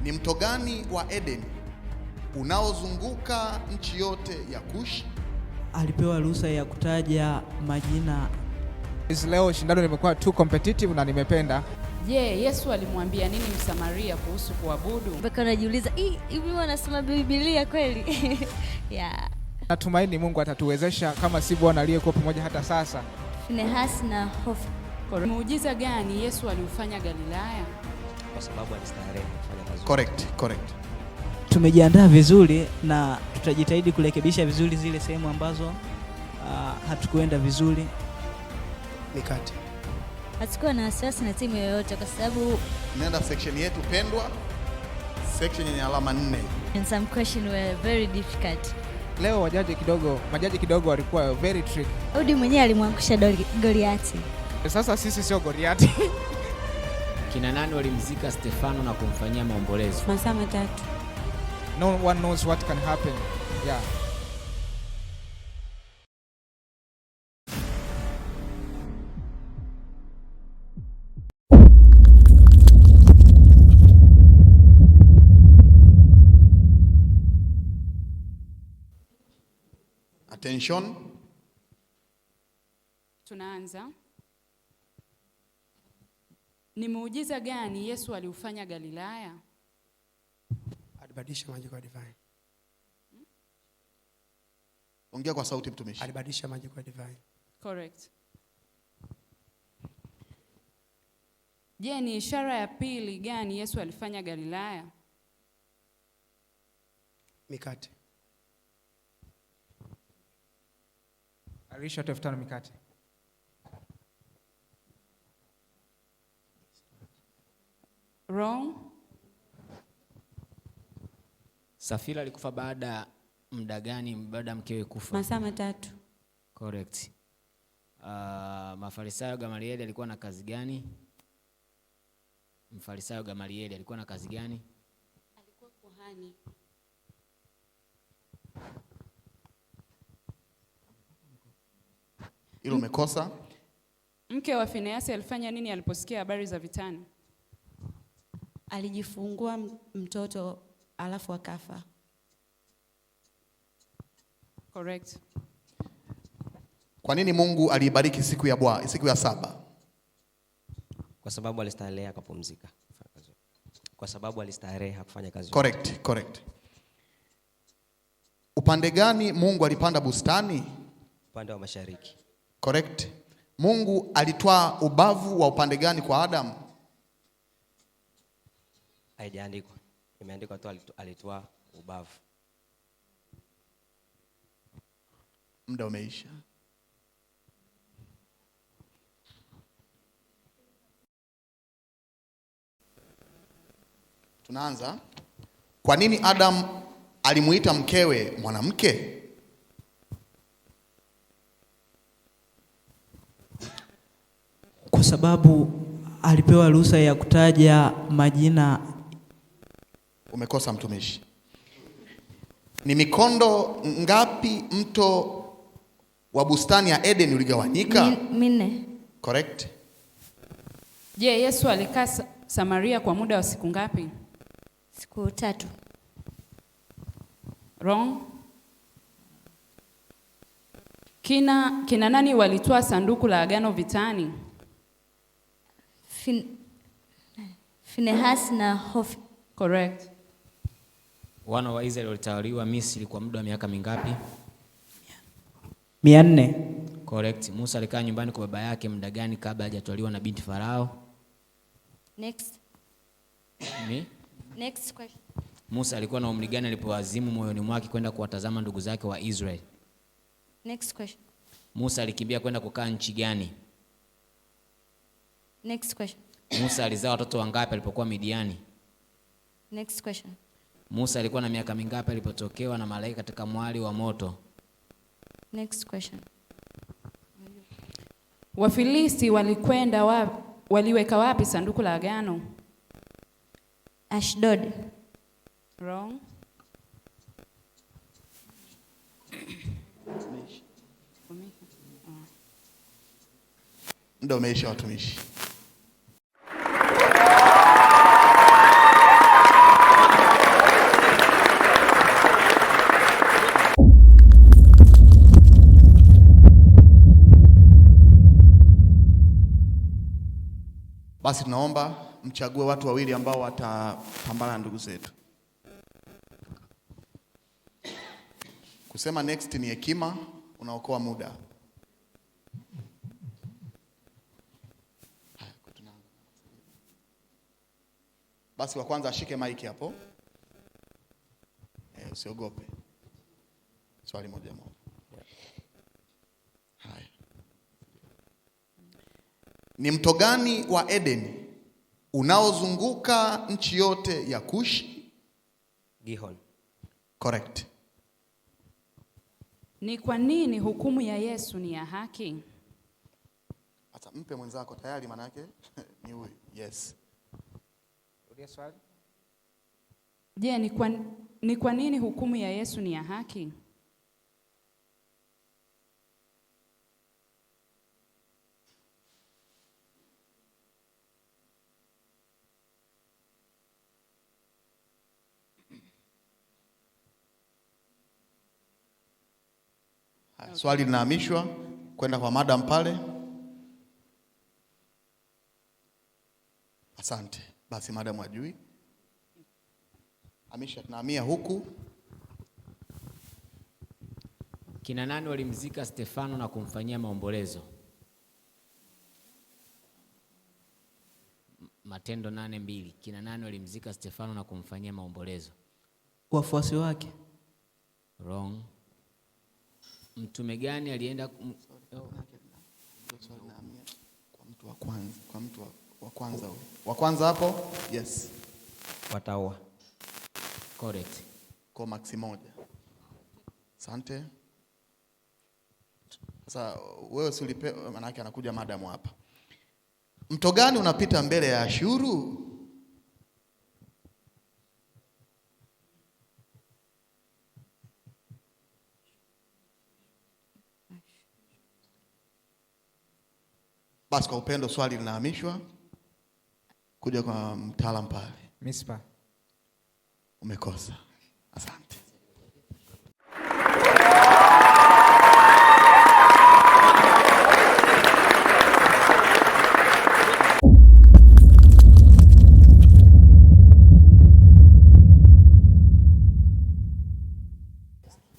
Ni mto gani wa Eden unaozunguka nchi yote ya Kush? Alipewa ruhusa ya kutaja majina. Leo shindano limekuwa too competitive na nimependa. Je, Yesu alimwambia nini Msamaria kuhusu kuabudu? Mpaka najiuliza, hivi wanasoma Biblia kweli? Yeah. Natumaini Mungu atatuwezesha kama si Bwana aliyekuwa pamoja hata sasa. Finehasi na Hofu. Muujiza gani Yesu aliufanya Galilaya? Kwa sababu alistarehe kufanya kazi. Correct. Tumejiandaa vizuri na tutajitahidi kurekebisha vizuri zile sehemu ambazo hatukuenda vizuri. Mikate. Hatakuwa na wasiwasi na timu yoyote kwa sababu Nenda section yetu pendwa, section yenye alama 4. and some questions were very difficult. Leo majaji kidogo walikuwa very tricky. Daudi mwenyewe alimwangusha Goliati. Sasa sisi sio Goliati. Kina nani walimzika Stefano na kumfanyia maombolezo? Masaa 3. No one knows what can happen. Yeah. Attention. Tunaanza. Ni muujiza gani Yesu aliufanya Galilaya? Alibadilisha maji kwa divine. Ongea kwa sauti mtumishi. Alibadilisha maji kwa divine. Correct. Je, ni ishara ya pili gani Yesu alifanya Galilaya? Mikate. Alisha 5 mikate. Wrong. Safira alikufa baada muda gani baada mkewe kufa? Masaa 3. Correct. Mafarisayo Gamalieli alikuwa na kazi gani? Mfarisayo Gamalieli alikuwa na kazi gani? Alikuwa kuhani. Hilo umekosa. Mke wa Finehasi alifanya nini aliposikia habari za vitani? Alijifungua mtoto alafu akafa. Correct. Kwa nini Mungu alibariki siku ya 7? Kwa sababu alistarehe akapumzika. Kwa sababu alistarehe hakufanya kazi. Correct. Upande gani Mungu alipanda bustani? Upande wa mashariki. Correct. Mungu alitwaa ubavu wa upande gani kwa Adam? Haijaandikwa. Imeandikwa tu alitwaa ubavu. Muda umeisha. Tunaanza. Kwa nini Adam alimuita mkewe mwanamke? Kwa sababu alipewa ruhusa ya kutaja majina. Umekosa mtumishi. Ni mikondo ngapi mto wa bustani ya Eden uligawanyika? 4. Correct. Je, Yesu alikaa Samaria kwa muda wa siku ngapi? Siku 3. Wrong. Kina nani walitoa sanduku la agano vitani? Finehasi na Hofu. Correct. Wana wa Israeli walitawaliwa Misri kwa muda wa miaka mingapi? 400. Correct. Musa alikaa nyumbani kwa baba yake muda gani kabla hajatwaliwa na binti Farao? Next question. Musa alikuwa na umri gani alipowazimu moyoni mwake kwenda kuwatazama ndugu zake wa Israeli? Next question. Musa alikimbia kwenda kukaa nchi gani? Next question. Musa alizaa watoto wangapi alipokuwa Midiani? Next question. Musa alikuwa na miaka mingapi alipotokewa na malaika katika mwali wa moto? Next question. Wafilisti waliweka wapi sanduku la agano? Ashdod. Wrong. Muda umeisha watumishi. Basi tunaomba mchague watu wawili ambao watapambana na ndugu zetu. Kusema next ni hekima, unaokoa muda. Basi wa kwanza ashike maiki hapo. Usiogope. Swali moja. Haya. Ni mto gani wa Edeni unaozunguka nchi yote ya Kushi? Gihon. Correct. Ni kwa nini hukumu ya Yesu ni ya haki? Hata mpe mwenzako tayari, maana yake ni huyu. Yes. Rudia swali. Je, ni kwa nini hukumu ya Yesu ni ya haki? Swali linahamishwa kwenda kwa madam pale. Asante. Basi madam hajui. Hamisha, tunahamia huku. Kina nani walimzika Stefano na kumfanyia maombolezo? Matendo 8:2. Kina nani walimzika Stefano na kumfanyia maombolezo? Wafuasi wake. Wrong. Mtume gani alienda Kwa mtu wa kwanza, wa kwanza hapo? Yes. Wataua. Correct. Kwa maksi moja. Asante. Sasa wewe si ulipe, maana yake anakuja madamu hapa. Mto gani unapita mbele ya Ashuru? Basi kwa upendo swali linahamishwa kuja kwa mtaalamu pale. Mispa. Umekosa. Asante.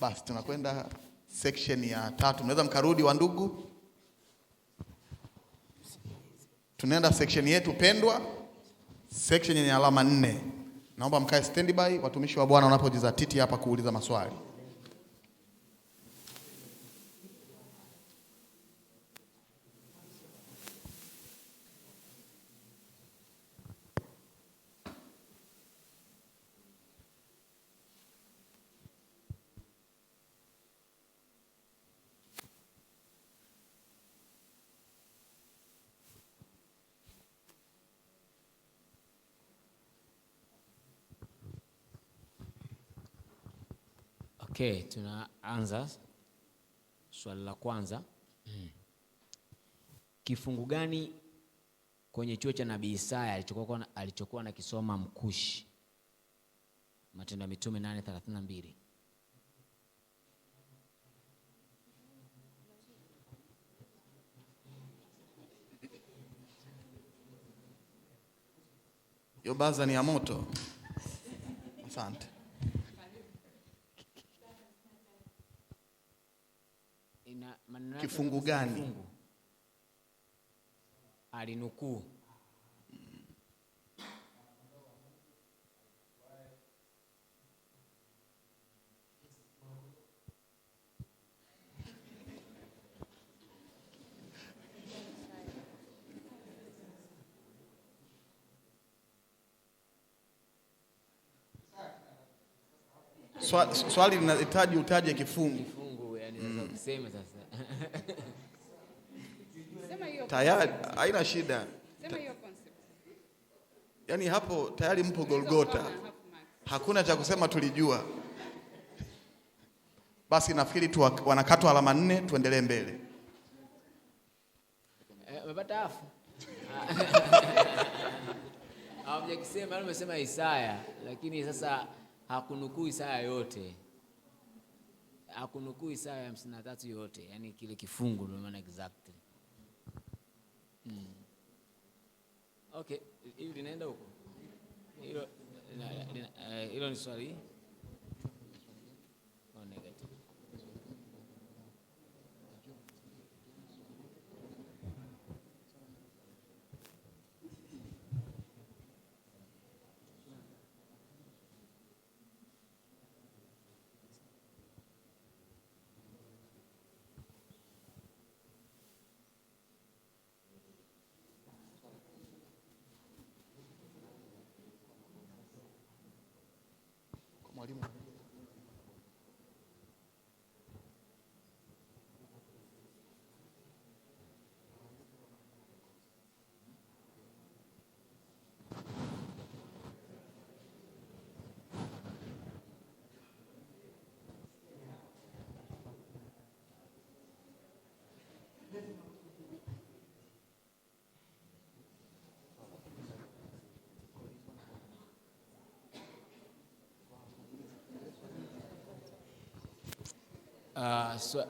Basi tunakwenda section ya 3. Mnaweza mkarudi wa ndugu. Tunaenda section yetu pendwa, section yenye alama 4. Naomba mkae standby, watumishi wa Bwana wanapojizatiti hapa kuuliza maswali. Okay, tunaanza swali la kwanza. Kifungu gani kwenye chuo cha Nabii Isaya alichokuwa na kisoma Mkushi? Matendo ya Mitume 8:32. Yo baza ni ya moto. Asante. Kifungu gani? Alinukuu. Swali linahitaji utaje kifungu. Kifungu yani sasa useme sasa. Sema hiyo. Tayari haina shida. Sema hiyo concept. Yaani hapo tayari mpo Golgotha. Hakuna cha kusema tulijua. Basi nafikiri tu wanakatwa alama 4, tuendelee mbele. Umepata hafu? Hawajakisema, umesema Isaya, lakini sasa hakunukuu Isaya yote. Hakunukuu Isaya 53 yote, yani kile kifungu ndio maana exactly. Okay, hivi linaenda huko. Hilo ni swali. No negative. Mwalimu.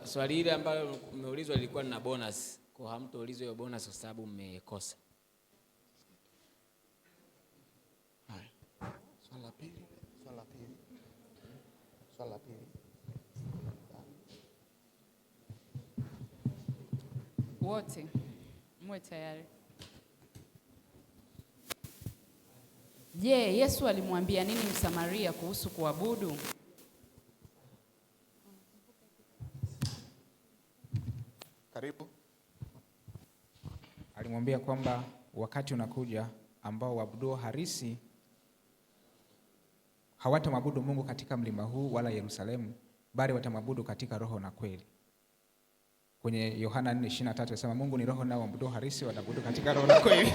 Swali hili ambalo umeulizwa lilikuwa na bonus. Kwa hamtaulizwa hiyo bonus kwa sababu mmekosa. Haya. Swali la pili. Wote mwe tayari. Je, Yesu alimwambia nini Msamaria kuhusu kuabudu? Karibu. Alimwambia kwamba wakati unakuja ambao waabuduo harisi hawatamwabudu Mungu katika mlima huu wala Yerusalemu, bali watamwabudu katika roho na kweli. Kwenye Yohana 4:23 anasema Mungu ni roho, nao waabuduo harisi wataabudu katika roho na kweli.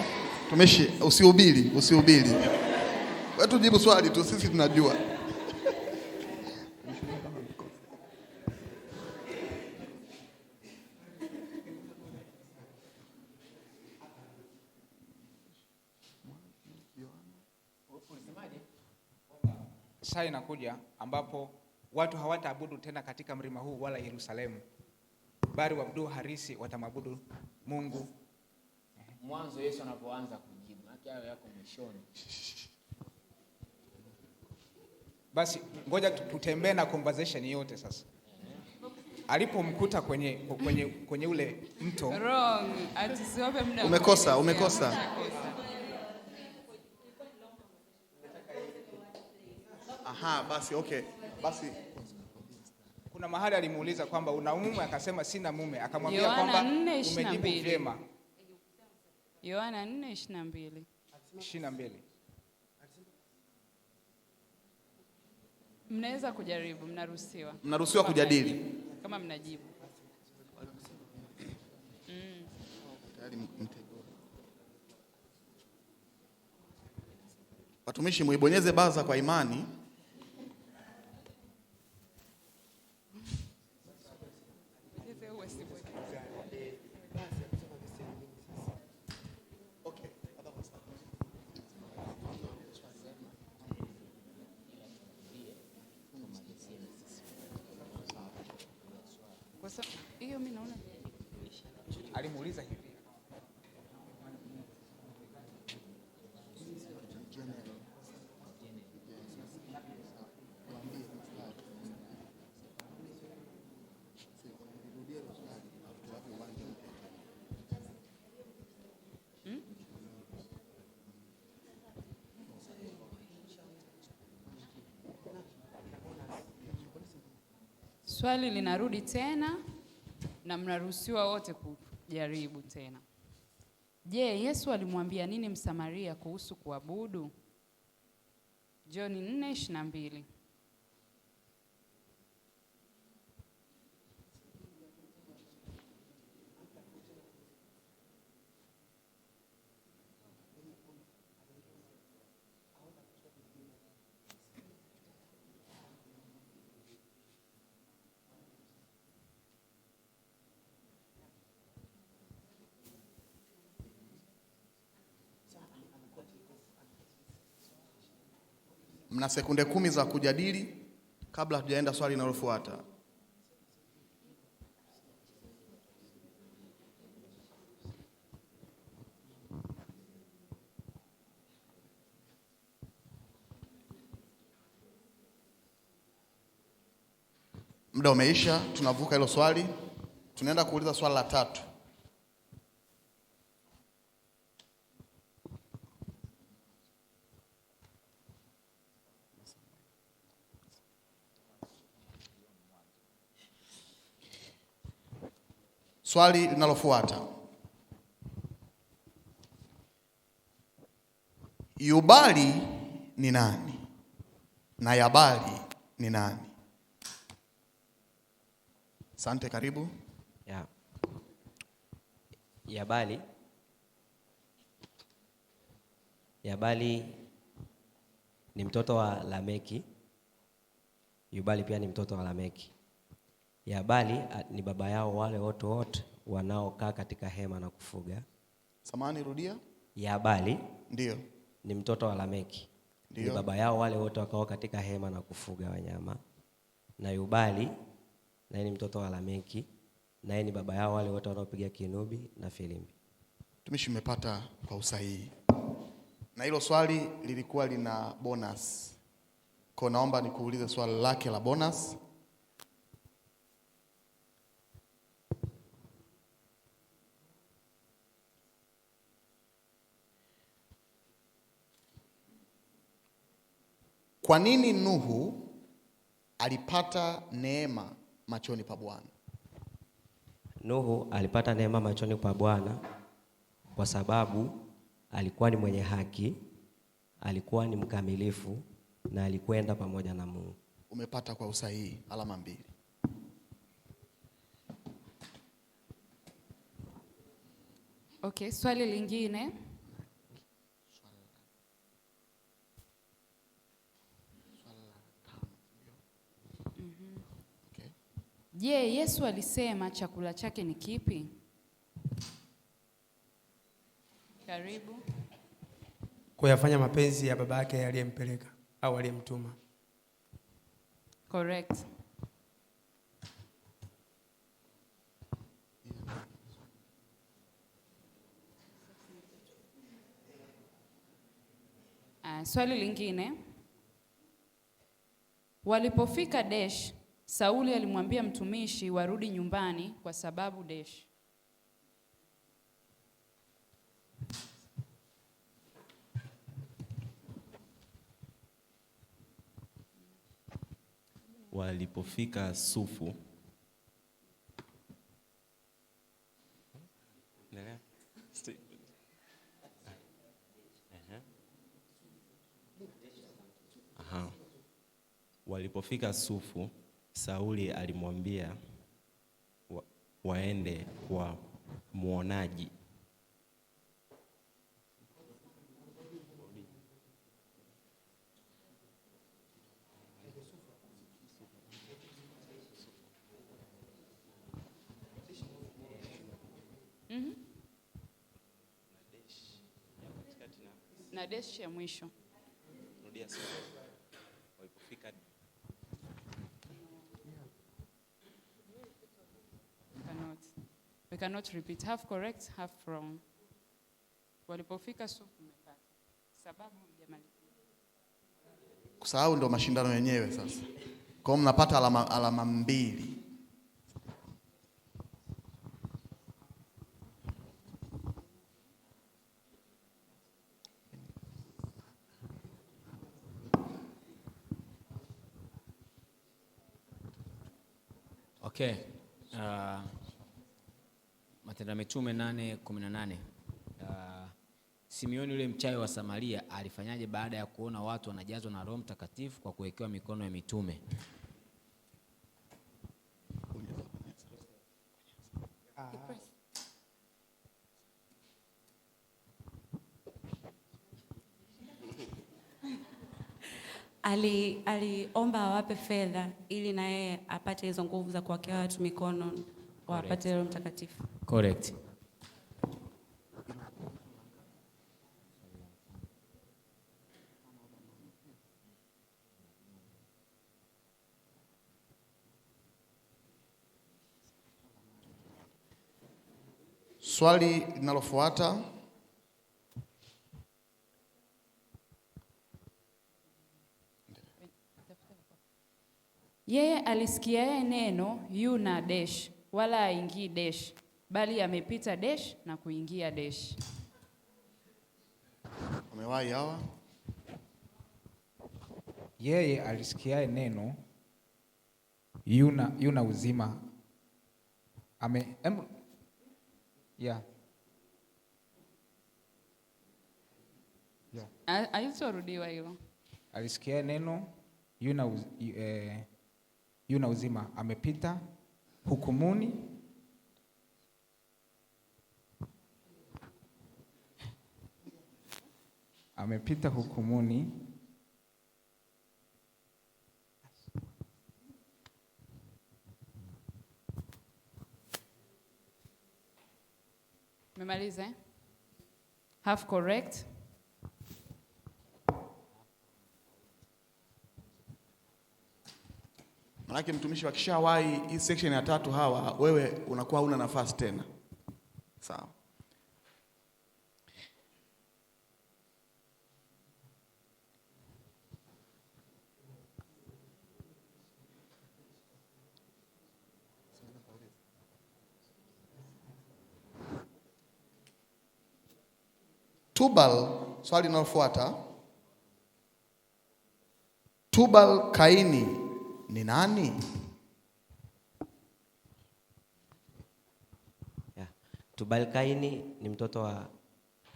Tumishi, usihubiri. Wewe tujibu swali tu, sisi tunajua. Saa inakuja ambapo watu hawataabudu tena katika mlima huu wala Yerusalemu, bali waabuduo harisi watamwabudu Mungu. Mwanzo Yesu anapoanza kujibu, haki yako mwishoni. Basi ngoja tutembee na conversation yote sasa. Alipomkuta kwenye ule mto. Wrong. Atisiwape muda. Umekosa. Aha, basi okay. Basi kuna mahali alimuuliza kwamba una mume, akasema sina mume, akamwambia Yohana kwamba 4:22. umejibu vyema. Yohana 4:22. 22. Mnaweza kujaribu, mnaruhusiwa. Mnaruhusiwa kujadili Kama mnajibu. Watumishi, muibonyeze baza kwa imani. Hiyo mimi naona Alimuuliza hivi. swali linarudi tena na mnaruhusiwa wote kujaribu tena. Je, Yesu alimwambia nini Msamaria kuhusu kuabudu? John 4:22. Mna sekunde 10 za kujadili kabla hatujaenda swali linalofuata. Muda umeisha, tunavuka hilo swali. Tunaenda kuuliza swali la 3. Swali linalofuata. Yubali ni nani na Yabali ni nani? Asante, karibu. Yabali ni mtoto wa Lameki. Yubali pia ni mtoto wa Lameki. Yabali ni baba yao wale wote wanaokaa katika hema na kufuga. Samahani, rudia. Yabali ndio ni mtoto wa Lameki. Ndio. Ni baba yao wale wote wakao katika hema na kufuga wanyama. Na Yubali naye ni mtoto wa Lameki, naye ni baba yao wale wote wanaopiga kinubi na filimbi. Tumishi, mmepata kwa usahihi. Na hilo swali lilikuwa lina bonus. Kwa naomba nikuulize swali lake la bonus. Kwa nini Nuhu alipata neema machoni pa Bwana? Nuhu alipata neema machoni pa Bwana kwa sababu alikuwa ni mwenye haki, alikuwa ni mkamilifu na alikwenda pamoja na Mungu. Umepata kwa usahihi, alama 2. Okay, swali lingine. Je, Yesu alisema chakula chake ni kipi? Karibu. Kuyafanya mapenzi ya baba yake aliyempeleka au aliyemtuma. Correct. Swali lingine. Walipofika Dash, Sauli alimwambia mtumishi warudi nyumbani kwa sababu Dash. Walipofika Sufu, walipofika Sufu, Sauli alimwambia waende kwa muonaji. Na Dash ya mwisho. Rudia swali. Walipofika We cannot repeat. Half correct, half wrong. Walipofika Sufu umepata. Sababu hujamalizia. Kusahau ndo mashindano yenyewe sasa. Kwa hiyo mnapata alama 2. Okay. Matendo ya Mitume 8:18. Simeoni yule mchawi wa Samaria alifanyaje baada ya kuona watu wanajazwa na Roho Mtakatifu kwa kuwekewa mikono ya mitume? Aliomba awape fedha ili na yeye apate hizo nguvu za kuwekea watu mikono wapate Roho Mtakatifu. Correct. Swali linalofuata. Yeye alisikiaye neno yuna dash, wala haingii dash, bali amepita dash na kuingia dash. Wamewahi hawa? Yeye alisikiaye neno yuna uzima. Yeah. Alitorudiwa hilo. Alisikiaye neno yuna uzima, amepita hukumuni. Amepita hukumuni. Memalize? Half correct. Manake mtumishi wakishawahi hii section ya 3 hawa, wewe unakuwa huna nafasi tena. Sawa. Tubal, swali linalofuata. Tubal Kaini ni nani? Yeah. Tubal Kaini ni mtoto wa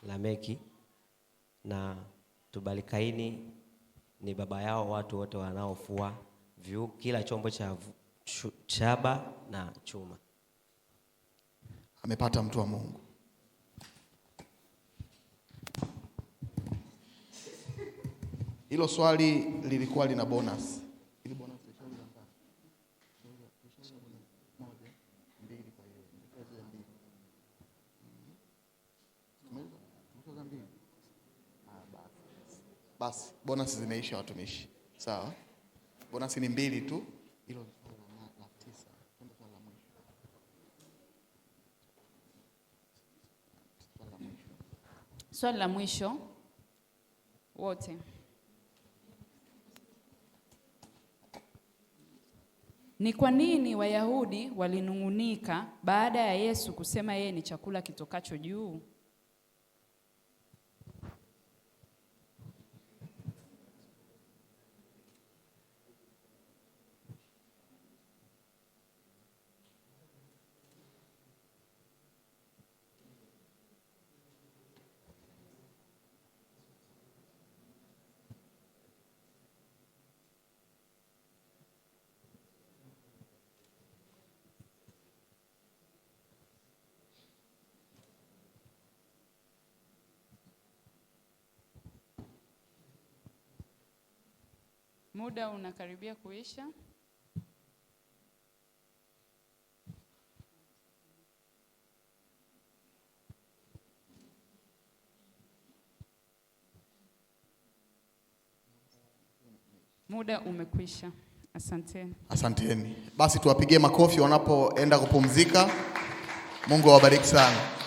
Lameki, na Tubal Kaini ni baba yao watu wote wanaofua kila chombo cha shaba na chuma. Amepata mtu wa Mungu. Hilo swali lilikuwa lina bonus. Ili bonus basi bonus zimeisha watumishi. Sawa? Bonus ni 2 tu. Hilo la 9. Kwenda swali la mwisho. Swali la mwisho wote. Ni kwa nini Wayahudi walinung'unika baada ya Yesu kusema yeye ni chakula kitokacho juu? Muda unakaribia kuisha. Muda umekwisha. Asanteni. Asanteni. Basi tuwapigie makofi wanapoenda kupumzika. Mungu awabariki sana.